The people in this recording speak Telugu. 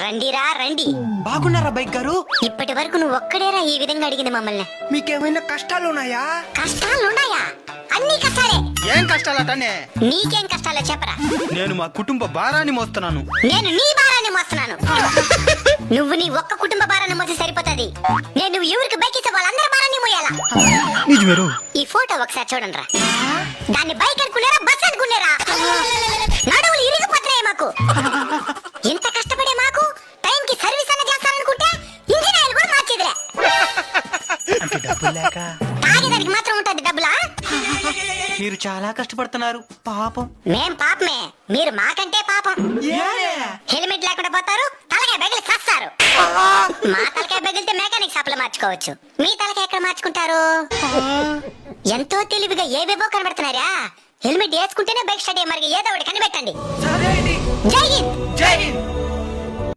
రండిరా రండి. బాగున్నారా బైక్ గారు? ఇప్పటి వరకు నువ్వు ఒక్కడేరా ఈ విధంగా అడిగింది మమ్మల్ని. మీకేమైనా కష్టాలు ఉన్నాయా? కష్టాలున్నాయా? అన్ని కష్టాలే. ఏం కష్టాలటనే? నీకేం కష్టాలో చెప్పరా. నేను మా కుటుంబ భారాన్ని మోస్తున్నాను. నేను నీ భారాన్ని మోస్తున్నాను. నువ్వు నీ ఒక్క కుటుంబ భారాన్ని మోసి సరిపోతుంది. నేను ఎవరికి బైక్ ఇస్తే వాళ్ళందరి భారాన్ని మోయాలా? నిజమేరు. ఈ ఫోటో ఒకసారి చూడండి రా. దాన్ని బైక్ అనుకున్నారా బస్ అనుకున్నారా? నడువులు ఇరిగిపోతున్నాయి మాకు. ఇంత కష్టపడే మాకు టైంకి సర్వీస్ అన్న చేస్తాననుకుంటే ఇంజిన్ ఆయిల్ కూడా మార్చేదిలే. అంటే డబ్బులు లేక తాగేదానికి మాత్రం ఉంటది డబ్బులా? మీరు చాలా కష్టపడుతున్నారు పాపం. మేం పాపమే, మీరు మాకంటే పాపం. హెల్మెట్ లేకుండా పోతారు, తలకాయ బెగిలి చస్తారు. మా తలకాయ బెగిలితే మెకానిక్ షాప్ లో మార్చుకోవచ్చు, మీ తలకాయ ఎక్కడ మార్చుకుంటారు? ఎంతో తెలివిగా ఏవేవో కనబడుతున్నారా. హెల్మెట్ వేసుకుంటేనే బైక్ స్టార్ట్ అయ్యే మరి ఏదో ఒకటి కనిపెట్టండి. సరే అండి. జై హింద్. జై హింద్.